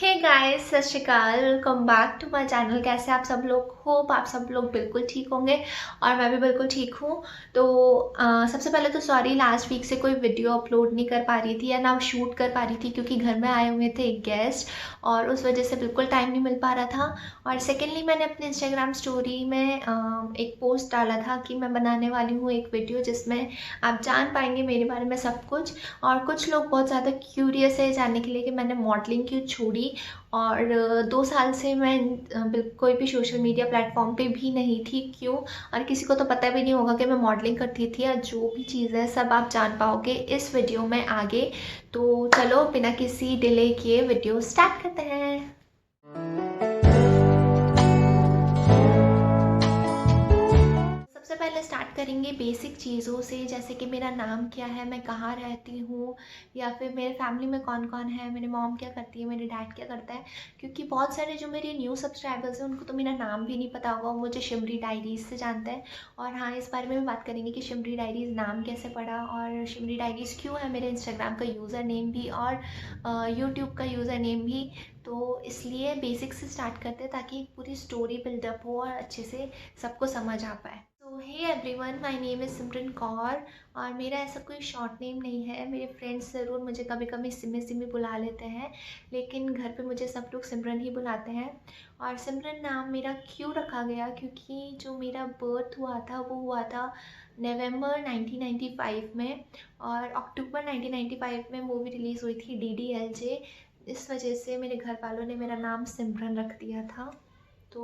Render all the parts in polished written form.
Hey guys, सत श्री अकाल। Welcome back to my channel. कैसे आप सब लोग? होप आप सब लोग बिल्कुल ठीक होंगे और मैं भी बिल्कुल ठीक हूँ। तो सबसे पहले तो सॉरी, लास्ट वीक से कोई वीडियो अपलोड नहीं कर पा रही थी या ना शूट कर पा रही थी क्योंकि घर में आए हुए थे एक गेस्ट और उस वजह से बिल्कुल टाइम नहीं मिल पा रहा था। और सेकेंडली मैंने अपने इंस्टाग्राम स्टोरी में एक पोस्ट डाला था कि मैं बनाने वाली हूँ एक वीडियो जिसमें आप जान पाएंगे मेरे बारे में सब कुछ। और कुछ लोग बहुत ज़्यादा क्यूरियस है जानने के लिए कि मैंने मॉडलिंग क्यों छोड़ी। और 2 साल से मैं कोई भी सोशल मीडिया प्लेटफॉर्म पे भी नहीं थी, क्यों? और किसी को तो पता भी नहीं होगा कि मैं मॉडलिंग करती थी या जो भी चीज़ है सब आप जान पाओगे इस वीडियो में आगे। तो चलो बिना किसी डिले किए वीडियो स्टार्ट करते हैं। सबसे पहले स्टार्ट करेंगे बेसिक चीज़ों से, जैसे कि मेरा नाम क्या है, मैं कहाँ रहती हूँ, या फिर मेरे फैमिली में कौन कौन है, मेरी मॉम क्या करती है, मेरे डैड क्या करता है। क्योंकि बहुत सारे जो मेरे न्यू सब्सक्राइबर्स हैं उनको तो मेरा नाम भी नहीं पता होगा, वो मुझे शिमरी डायरीज़ से जानते हैं। और हाँ, इस बारे में भी बात करेंगे कि शिमरी डायरीज़ नाम कैसे पड़ा और शिमरी डायरीज़ क्यों है मेरे इंस्टाग्राम का यूज़र नेम भी और यूट्यूब का यूज़र नेम भी। तो इसलिए बेसिक से स्टार्ट करते हैं ताकि एक पूरी स्टोरी बिल्डअप हो और अच्छे से सबको समझ आ पाए। तो hey everyone, my name is Simran Kaur और मेरा ऐसा कोई शॉर्ट नेम नहीं है। मेरे फ्रेंड्स ज़रूर मुझे कभी कभी सिमी सिमी बुला लेते हैं, लेकिन घर पे मुझे सब लोग सिमरन ही बुलाते हैं। और सिमरन नाम मेरा क्यों रखा गया, क्योंकि जो मेरा बर्थ हुआ था वो हुआ था नवंबर 1995 में और अक्टूबर 1995 में मूवी रिलीज़ हुई थी DDLJ। इस वजह से मेरे घर वालों ने मेरा नाम सिमरन रख दिया था। तो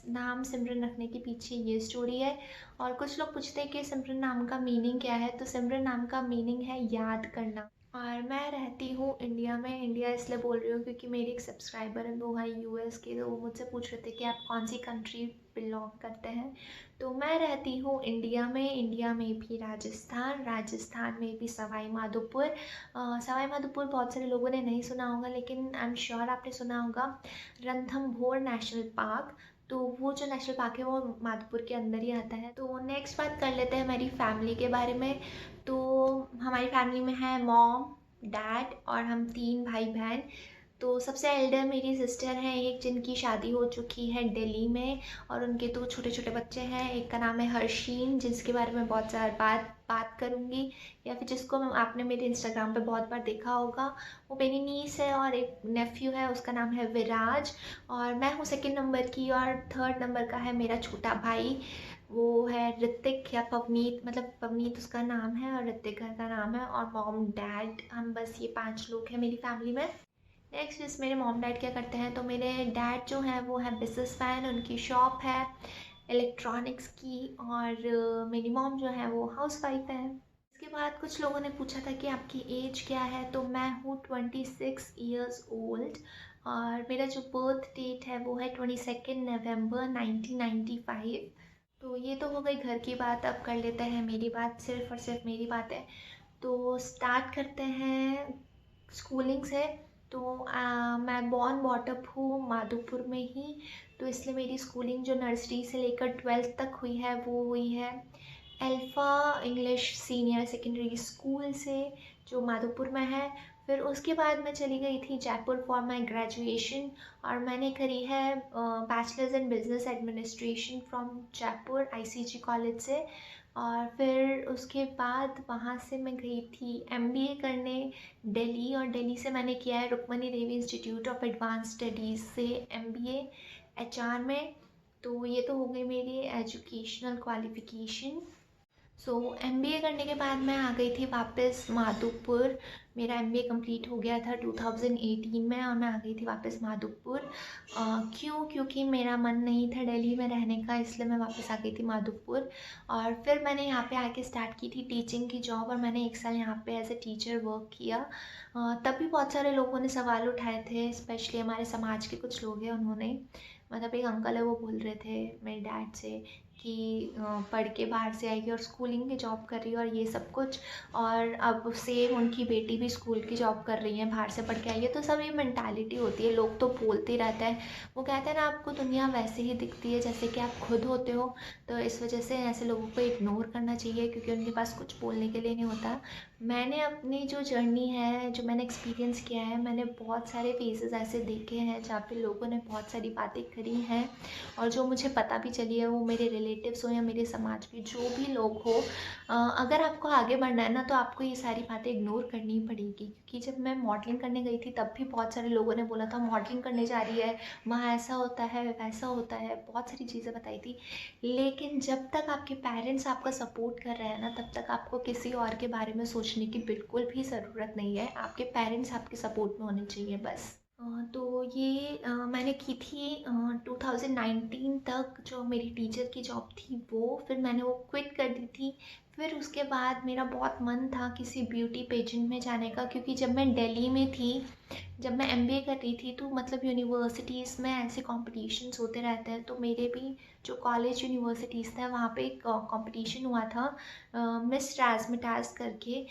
नाम सिमरन रखने के पीछे ये स्टोरी है। और कुछ लोग पूछते हैं कि सिमरन नाम का मीनिंग क्या है, तो सिमरन नाम का मीनिंग है याद करना। और मैं रहती हूँ इंडिया में। इंडिया इसलिए बोल रही हूँ क्योंकि मेरी एक सब्सक्राइबर है, वो है US के, तो वो मुझसे पूछ रहे थे कि आप कौन सी कंट्री बिलोंग करते हैं। तो मैं रहती हूँ इंडिया में। इंडिया में भी राजस्थान, राजस्थान में भी सवाई माधोपुर। सवाई माधोपुर बहुत सारे लोगों ने नहीं सुना होगा, लेकिन आई एम श्योर आपने सुना होगा। रणथंभौर नेशनल पार्क, तो वो जो नेशनल पार्क है वो माधोपुर के अंदर ही आता है। तो नेक्स्ट बात कर लेते हैं हमारी फैमिली के बारे में। तो हमारी फैमिली में है मॉम, डैड और हम 3 भाई बहन। तो सबसे एल्डर मेरी सिस्टर है एक, जिनकी शादी हो चुकी है दिल्ली में और उनके 2 छोटे छोटे बच्चे हैं। एक का नाम है हर्षीन, जिसके बारे में बहुत ज़्यादा बात करूँगी, या फिर जिसको आपने मेरे इंस्टाग्राम पे बहुत बार देखा होगा। वो मेरी नीस है। और एक नेफ्यू है, उसका नाम है विराज। और मैं हूँ सेकंड नंबर की और थर्ड नंबर का है मेरा छोटा भाई, वो है ऋतिक या पवनीत, मतलब पवनीत उसका नाम है और ऋतिक घर का नाम है। और मॉम डैड, हम बस ये 5 लोग हैं मेरी फैमिली में। नेक्स्ट इस मेरे मॉम डैड क्या करते हैं, तो मेरे डैड जो हैं वो है बिजनेसमैन, उनकी शॉप है इलेक्ट्रॉनिक्स की। और मेरी मॉम जो है वो हाउस वाइफ है। इसके बाद कुछ लोगों ने पूछा था कि आपकी एज क्या है, तो मैं हूँ 26 ओल्ड। और मेरा जो बर्थ डेट है वो है 22 नवंबर 1995। तो ये तो हो गई घर की बात। अब कर लेते हैं मेरी बात, सिर्फ और सिर्फ मेरी बात है। तो स्टार्ट करते हैं स्कूलिंग से। तो मैं बॉर्न बॉटअप हूँ माधोपुर में ही, तो इसलिए मेरी स्कूलिंग जो नर्सरी से लेकर 12th तक हुई है वो हुई है alpha English senior secondary school से, जो माधोपुर में है। फिर उसके बाद मैं चली गई थी जयपुर फॉर माई ग्रेजुएशन और मैंने करी है bachelors in business administration from Jaipur ICG college से। और फिर उसके बाद वहाँ से मैं गई थी MBA करने दिल्ली, और दिल्ली से मैंने किया है रुक्मणी देवी इंस्टीट्यूट ऑफ एडवांस स्टडीज़ से MBA HR में। तो ये तो हो गई मेरी एजुकेशनल क्वालिफ़िकेशन। सो MBA करने के बाद मैं आ गई थी वापस माधोपुर। मेरा MBA कंप्लीट हो गया था 2018 में और मैं आ गई थी वापस माधोपुर। क्यों? क्योंकि मेरा मन नहीं था दिल्ली में रहने का, इसलिए मैं वापस आ गई थी माधोपुर। और फिर मैंने यहाँ पे आके स्टार्ट की थी टीचिंग की जॉब और मैंने 1 साल यहाँ पे एज ए टीचर वर्क किया। तब भी बहुत सारे लोगों ने सवाल उठाए थे, स्पेशली हमारे समाज के कुछ लोग हैं, उन्होंने, मतलब एक अंकल है वो बोल रहे थे मेरे डैड से कि पढ़ के बाहर से आएगी और स्कूलिंग की जॉब कर रही है और ये सब कुछ, और अब सेम उनकी बेटी भी स्कूल की जॉब कर रही है, बाहर से पढ़ के आई है। तो सब ये मेंटालिटी होती है, लोग तो बोलते रहते हैं। वो कहते हैं ना, आपको दुनिया वैसे ही दिखती है जैसे कि आप खुद होते हो। तो इस वजह से ऐसे लोगों को इग्नोर करना चाहिए, क्योंकि उनके पास कुछ बोलने के लिए नहीं होता। मैंने अपनी जो जर्नी है, जो मैंने एक्सपीरियंस किया है, मैंने बहुत सारे फेजेस ऐसे देखे हैं जहाँ पे लोगों ने बहुत सारी बातें करी हैं, और जो मुझे पता भी चली है, वो मेरे रिलेटिव्स हो या मेरे समाज के जो भी लोग हो। अगर आपको आगे बढ़ना है ना, तो आपको ये सारी बातें इग्नोर करनी ही पड़ेगी। क्योंकि जब मैं मॉडलिंग करने गई थी, तब भी बहुत सारे लोगों ने बोला था मॉडलिंग करने जा रही है, वहाँ ऐसा होता है वैसा होता है, बहुत सारी चीज़ें बताई थी। लेकिन जब तक आपके पेरेंट्स आपका सपोर्ट कर रहे हैं ना, तब तक आपको किसी और के बारे में सोचने की बिल्कुल भी ज़रूरत नहीं है। आपके पेरेंट्स आपके सपोर्ट में होने चाहिए बस। तो ये मैंने की थी 2019 तक, जो मेरी टीचर की जॉब थी वो, फिर मैंने वो क्विट कर दी थी। फिर उसके बाद मेरा बहुत मन था किसी ब्यूटी पेजेंट में जाने का, क्योंकि जब मैं दिल्ली में थी, जब मैं एमबीए कर रही थी, तो मतलब यूनिवर्सिटीज़ में ऐसे कॉम्पिटिशन्स होते रहते हैं। तो मेरे भी जो कॉलेज यूनिवर्सिटीज़ थे, वहाँ पे एक कॉम्पिटिशन हुआ था, मिस राजमटास करके।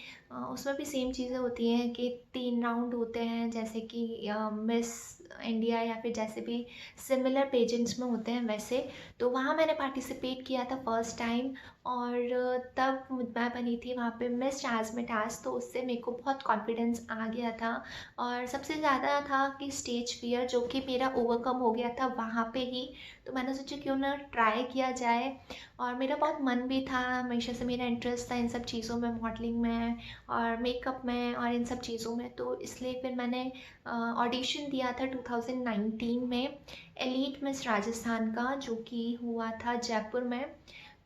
उसमें भी सेम चीज़ें होती हैं कि 3 राउंड होते हैं, जैसे कि मिस इंडिया या फिर जैसे भी सिमिलर पेजेंट्स में होते हैं वैसे। तो वहाँ मैंने पार्टिसिपेट किया था फर्स्ट टाइम, और तब मैं बनी थी वहाँ पे मिस राजमटास। तो उससे मेरे को बहुत कॉन्फिडेंस आ गया था, और सबसे ज़्यादा था कि स्टेज फियर, जो कि मेरा ओवरकम हो गया था वहाँ पे ही। तो मैंने सोचा क्यों ना ट्राई किया जाए, और मेरा बहुत मन भी था, हमेशा से मेरा इंटरेस्ट था इन सब चीज़ों में, मॉडलिंग में और मेकअप में और इन सब चीज़ों में। तो इसलिए फिर मैंने ऑडिशन दिया था 2019 में एलीट मिस राजस्थान का, जो कि हुआ था जयपुर में।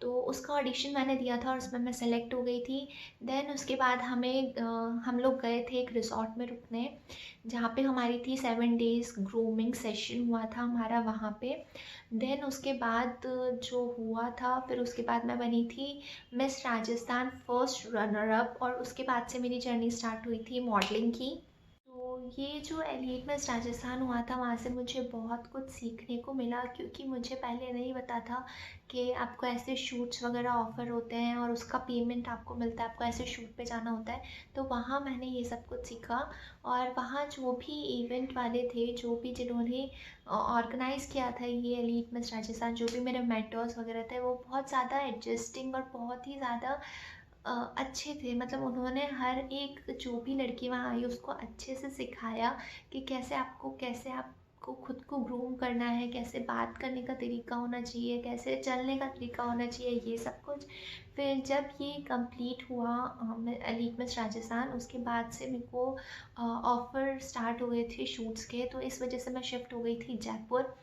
तो उसका ऑडिशन मैंने दिया था और उसमें मैं सेलेक्ट हो गई थी। देन उसके बाद हम लोग गए थे एक रिसॉर्ट में रुकने, जहाँ पे हमारी थी 7 डेज़ ग्रूमिंग सेशन हुआ था हमारा वहाँ पे। देन उसके बाद जो हुआ था, फिर उसके बाद मैं बनी थी miss Rajasthan first runner up, और उसके बाद से मेरी जर्नी स्टार्ट हुई थी मॉडलिंग की। तो ये जो एलीट मिस राजस्थान हुआ था, वहाँ से मुझे बहुत कुछ सीखने को मिला, क्योंकि मुझे पहले नहीं पता था कि आपको ऐसे शूट्स वगैरह ऑफ़र होते हैं और उसका पेमेंट आपको मिलता है, आपको ऐसे शूट पे जाना होता है। तो वहाँ मैंने ये सब कुछ सीखा, और वहाँ जो भी इवेंट वाले थे, जो भी जिन्होंने ऑर्गेनाइज़ किया था ये एलीट मिस राजस्थान, जो भी मेरे मेंटर्स वगैरह थे, वो बहुत ज़्यादा एडजस्टिंग और बहुत ही ज़्यादा अच्छे थे। मतलब उन्होंने हर एक जो भी लड़की वहाँ आई उसको अच्छे से सिखाया कि कैसे आपको खुद को ग्रूम करना है, कैसे बात करने का तरीका होना चाहिए, कैसे चलने का तरीका होना चाहिए, ये सब कुछ। फिर जब ये कंप्लीट हुआ एलीट मिस राजस्थान, उसके बाद से मेरे को ऑफ़र स्टार्ट हो गए थे शूट्स के। तो इस वजह से मैं शिफ्ट हो गई थी जयपुर,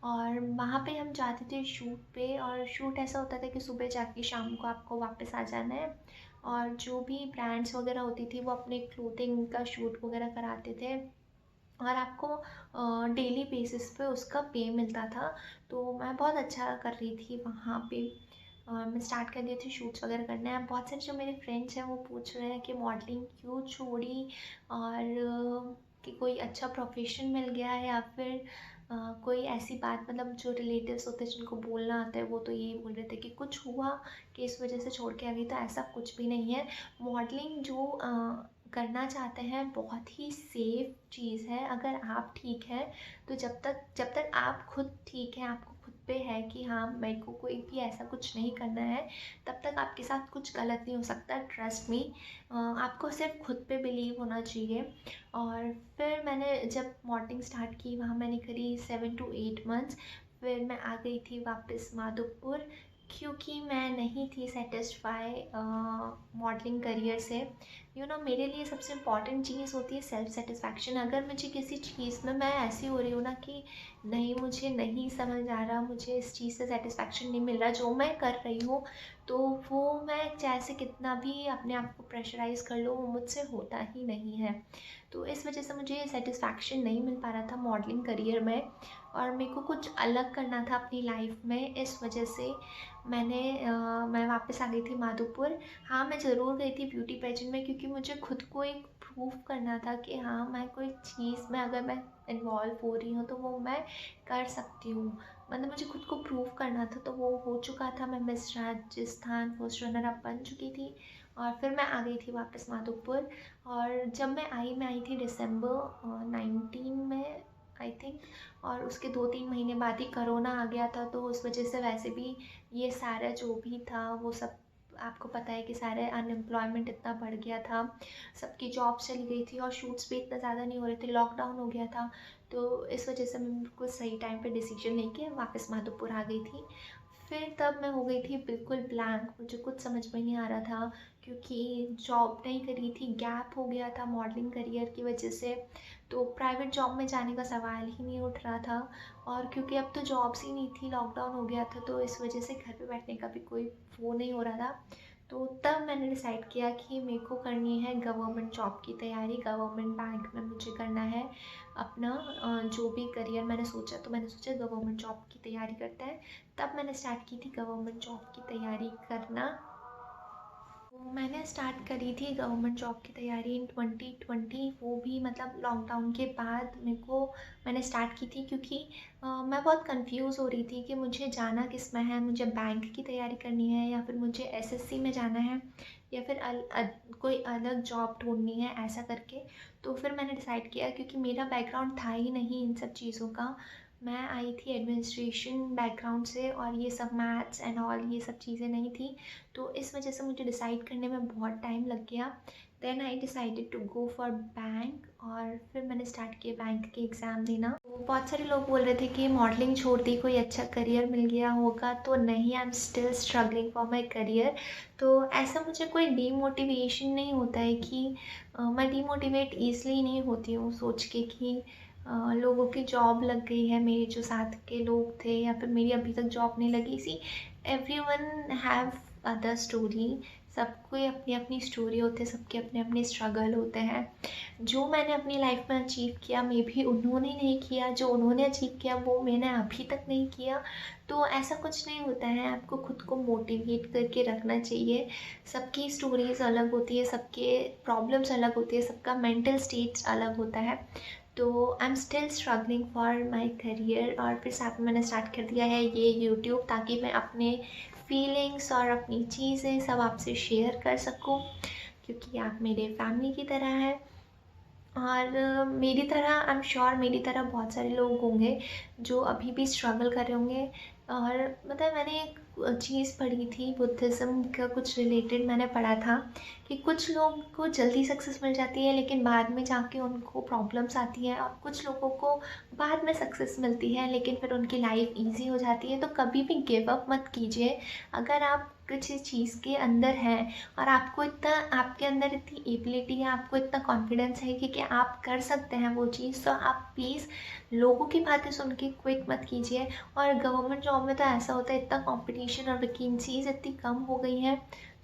और वहाँ पे हम जाते थे शूट पे। और शूट ऐसा होता था कि सुबह जाके शाम को आपको वापस आ जाना है, और जो भी ब्रांड्स वगैरह होती थी वो अपने क्लोथिंग का शूट वगैरह कराते थे, और आपको डेली बेसिस पे उसका पे मिलता था। तो मैं बहुत अच्छा कर रही थी वहाँ पे, और मैं स्टार्ट कर दी थी शूट्स वगैरह करने। अब बहुत सारे जो मेरे फ्रेंड्स हैं वो पूछ रहे हैं कि मॉडलिंग क्यों छोड़ी, और कि कोई अच्छा प्रोफेशन मिल गया है, या फिर कोई ऐसी बात, मतलब जो रिलेटिव्स होते हैं जिनको बोलना आता है, वो तो यही बोल रहे थे कि कुछ हुआ कि इस वजह से छोड़ के आ गई। तो ऐसा कुछ भी नहीं है। मॉडलिंग जो करना चाहते हैं, बहुत ही सेफ चीज़ है। अगर आप ठीक हैं, तो जब तक आप खुद ठीक हैं, आपको खुद पे है कि हाँ मेरे को कोई भी ऐसा कुछ नहीं करना है, तब तक आपके साथ कुछ गलत नहीं हो सकता। ट्रस्ट मी, आपको सिर्फ खुद पे बिलीव होना चाहिए। और फिर मैंने जब मॉडलिंग स्टार्ट की, वहाँ मैंने करी 7 to 8 मंथ्स। फिर मैं आ गई थी वापस माधोपुर, क्योंकि मैं नहीं थी सेटिस्फाई मॉडलिंग करियर से। मेरे लिए सबसे इम्पॉर्टेंट चीज़ होती है सेल्फ सेटिस्फैक्शन। अगर मुझे किसी चीज़ में मैं ऐसी हो रही हूँ ना कि नहीं, मुझे नहीं समझ आ रहा, मुझे इस चीज़ से सेटिस्फैक्शन नहीं मिल रहा जो मैं कर रही हूँ, तो वो मैं चाहे से कितना भी अपने आप को प्रेशराइज़ कर लूँ, वो मुझसे होता ही नहीं है। तो इस वजह से मुझे सेटिस्फैक्शन नहीं मिल पा रहा था मॉडलिंग करियर में, और मेरे को कुछ अलग करना था अपनी लाइफ में। इस वजह से मैं वापस आ गई थी माधोपुर। हाँ, मैं ज़रूर गई थी ब्यूटी पेजेंट में, क्योंकि मुझे खुद को एक प्रूव करना था कि हाँ, मैं कोई चीज़ में अगर मैं इन्वॉल्व हो रही हूँ तो वो मैं कर सकती हूँ। मतलब मुझे खुद को प्रूव करना था, तो वो हो चुका था। मैं miss Rajasthan first runner up बन चुकी थी और फिर मैं आ गई थी वापस माधोपुर। और जब मैं आई थी दिसंबर 19 में आई थिंक। और उसके 2-3 महीने बाद ही कोरोना आ गया था, तो उस वजह से वैसे भी ये सारा जो भी था वो सब आपको पता है कि सारे अनएम्प्लॉयमेंट इतना बढ़ गया था, सबकी जॉब चली गई थी और शूट्स भी इतना ज़्यादा नहीं हो रहे थे, लॉकडाउन हो गया था। तो इस वजह से मैं बिल्कुल सही टाइम पे डिसीजन लेके वापस माधोपुर आ गई थी। फिर तब मैं हो गई थी बिल्कुल ब्लैंक, मुझे कुछ समझ में नहीं आ रहा था, क्योंकि जॉब नहीं करी थी, गैप हो गया था मॉडलिंग करियर की वजह से। तो प्राइवेट जॉब में जाने का सवाल ही नहीं उठ रहा था। और क्योंकि अब तो जॉब्स ही नहीं थी, लॉकडाउन हो गया था, तो इस वजह से घर पे बैठने का भी कोई वो नहीं हो रहा था। तो तब मैंने डिसाइड किया कि मेरे को करनी है गवर्नमेंट जॉब की तैयारी, गवर्नमेंट बैंक में मुझे करना है अपना जो भी करियर मैंने सोचा। तो मैंने सोचा गवर्नमेंट जॉब की तैयारी करते हैं। तब मैंने स्टार्ट की थी गवर्नमेंट जॉब की तैयारी करना। तो मैंने स्टार्ट करी थी गवर्नमेंट जॉब की तैयारी इन 2020, वो भी मतलब लॉकडाउन के बाद मेरे को मैंने स्टार्ट की थी, क्योंकि मैं बहुत कंफ्यूज हो रही थी कि मुझे जाना किस में है, मुझे बैंक की तैयारी करनी है या फिर मुझे एसएससी में जाना है या फिर कोई अलग जॉब ढूंढनी है ऐसा करके। तो फिर मैंने डिसाइड किया, क्योंकि मेरा बैकग्राउंड था ही नहीं इन सब चीज़ों का। मैं आई थी एडमिनिस्ट्रेशन बैकग्राउंड से और ये सब मैथ्स एंड ऑल ये सब चीज़ें नहीं थी। तो इस वजह से मुझे डिसाइड करने में बहुत टाइम लग गया। Then I decided to go for bank और फिर मैंने स्टार्ट किया बैंक के एग्ज़ाम देना। तो बहुत सारे लोग बोल रहे थे कि मॉडलिंग छोड़ दी, कोई अच्छा करियर मिल गया होगा। तो नहीं, I am still struggling for my career. तो ऐसा मुझे कोई डीमोटिवेशन नहीं होता है कि मैं डीमोटिवेट ईज़िली नहीं होती हूँ सोच के कि लोगों की जॉब लग गई है, मेरे जो साथ के लोग थे, या फिर मेरी अभी तक जॉब नहीं लगी। See everyone have other story, सबको अपनी अपनी स्टोरी होती है, सबके अपने अपने स्ट्रगल होते हैं। जो मैंने अपनी लाइफ में अचीव किया मे भी उन्होंने नहीं किया, जो उन्होंने अचीव किया वो मैंने अभी तक नहीं किया। तो ऐसा कुछ नहीं होता है, आपको खुद को मोटिवेट करके रखना चाहिए। सबकी स्टोरीज़ अलग होती है, सबके प्रॉब्लम्स अलग होती है, सबका मेंटल स्टेट्स अलग होता है। तो I am still struggling for my career. और फिर साथ में मैंने स्टार्ट कर दिया है ये यूट्यूब, ताकि मैं अपने फीलिंग्स और अपनी चीज़ें सब आपसे शेयर कर सकूं, क्योंकि आप मेरे फैमिली की तरह हैं। और मेरी तरह आई एम श्योर मेरी तरह बहुत सारे लोग होंगे जो अभी भी स्ट्रगल कर रहे होंगे। और मतलब मैंने एक चीज़ पढ़ी थी, बुद्धिज़्म का कुछ रिलेटेड मैंने पढ़ा था कि कुछ लोग को जल्दी सक्सेस मिल जाती है लेकिन बाद में जाके उनको प्रॉब्लम्स आती हैं, और कुछ लोगों को बाद में सक्सेस मिलती है लेकिन फिर उनकी लाइफ ईजी हो जाती है। तो कभी भी गिव अप मत कीजिए। अगर आप किसी चीज़ के अंदर हैं और आपको इतना, आपके अंदर इतनी एबिलिटी है, आपको इतना कॉन्फिडेंस है कि आप कर सकते हैं वो चीज़, तो आप प्लीज़ लोगों की बातें सुन के क्विट मत कीजिए। और गवर्नमेंट जॉब में तो ऐसा होता है, इतना कंपटीशन और वैकेंसीज इतनी कम हो गई हैं,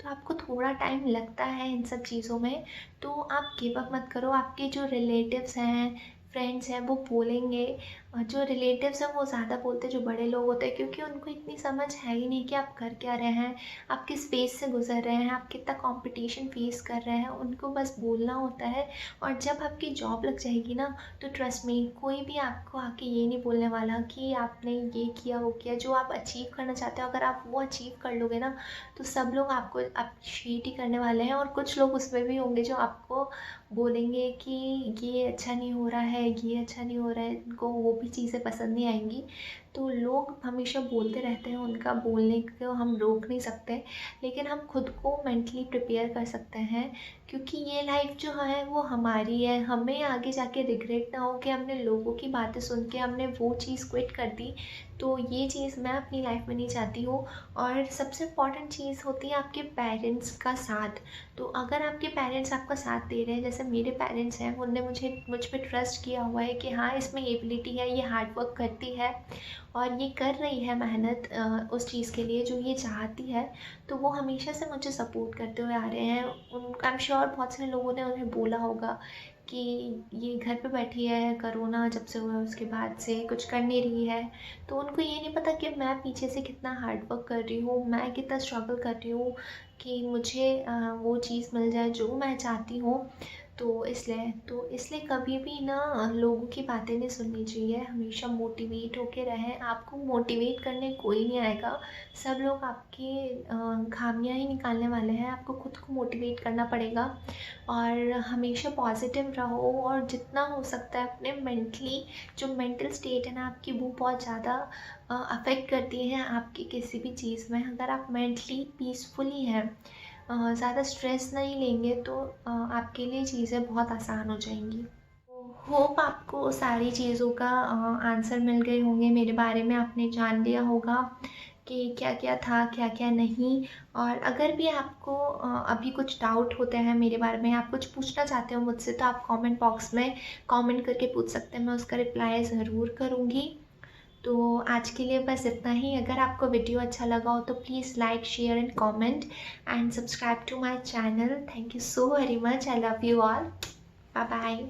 तो आपको थोड़ा टाइम लगता है इन सब चीज़ों में। तो आप गिव अप मत करो। आपके जो रिलेटिव्स हैं, फ्रेंड्स हैं, वो बोलेंगे। और जो रिलेटिव्स हैं वो ज़्यादा बोलते हैं, जो बड़े लोग होते हैं, क्योंकि उनको इतनी समझ है ही नहीं कि आप कर क्या रहे हैं, आप किस स्पेस से गुजर रहे हैं, आप कितना कंपटीशन फेस कर रहे हैं। उनको बस बोलना होता है। और जब आपकी जॉब लग जाएगी ना, तो ट्रस्ट मी, कोई भी आपको आके ये नहीं बोलने वाला कि आपने ये किया वो किया। जो आप अचीव करना चाहते हो, अगर आप वो अचीव कर लोगे ना, तो सब लोग आपको अप्रिशिएट ही करने वाले हैं। और कुछ लोग उसमें भी होंगे जो आपको बोलेंगे कि ये अच्छा नहीं हो रहा है, ये अच्छा नहीं हो रहा है, इनको वो भी चीज़ें पसंद नहीं आएंगी। तो लोग हमेशा बोलते रहते हैं, उनका बोलने को हम रोक नहीं सकते, लेकिन हम खुद को मेंटली प्रिपेयर कर सकते हैं। क्योंकि ये लाइफ जो है वो हमारी है, हमें आगे जाके रिग्रेट ना हो कि हमने लोगों की बातें सुन के हमने वो चीज़ क्विट कर दी। तो ये चीज़ मैं अपनी लाइफ में नहीं चाहती हूँ। और सबसे इम्पॉर्टेंट चीज़ होती है आपके पेरेंट्स का साथ। तो अगर आपके पेरेंट्स आपका साथ दे रहे हैं, जैसे मेरे पेरेंट्स हैं, उनने मुझ पे ट्रस्ट किया हुआ है कि हाँ, इसमें एबिलिटी है, ये हार्ड वर्क करती है और ये कर रही है मेहनत उस चीज़ के लिए जो ये चाहती है। तो वो हमेशा से मुझे सपोर्ट करते हुए आ रहे हैं। उन आई एम श्योर बहुत सारे लोगों ने उन्हें बोला होगा कि ये घर पे बैठी है, कोरोना जब से हुआ है उसके बाद से कुछ कर नहीं रही है। तो उनको ये नहीं पता कि मैं पीछे से कितना हार्ड वर्क कर रही हूँ, मैं कितना स्ट्रगल कर रही हूँ कि मुझे वो चीज़ मिल जाए जो मैं चाहती हूँ। तो इसलिए कभी भी ना लोगों की बातें नहीं सुननी चाहिए, हमेशा मोटिवेट होके रहें। आपको मोटिवेट करने कोई नहीं आएगा, सब लोग आपकी खामियां ही निकालने वाले हैं, आपको खुद को मोटिवेट करना पड़ेगा। और हमेशा पॉजिटिव रहो, और जितना हो सकता है अपने जो मेंटल स्टेट है ना आपकी, वो बहुत ज़्यादा अफेक्ट करती है आपकी किसी भी चीज़ में। अगर आप मेंटली पीसफुली हैं, ज़्यादा स्ट्रेस नहीं लेंगे, तो आपके लिए चीज़ें बहुत आसान हो जाएंगी। होप आपको सारी चीज़ों का आंसर मिल गए होंगे, मेरे बारे में आपने जान लिया होगा कि क्या क्या था, क्या क्या नहीं। और अगर भी आपको अभी कुछ डाउट होते हैं मेरे बारे में, आप कुछ पूछना चाहते हो मुझसे, तो आप कमेंट बॉक्स में कमेंट करके पूछ सकते हैं, मैं उसका रिप्लाई ज़रूर करूँगी। तो आज के लिए बस इतना ही। अगर आपको वीडियो अच्छा लगा हो तो please like, share and comment and subscribe to my channel. Thank you so very much. I love you all. Bye bye.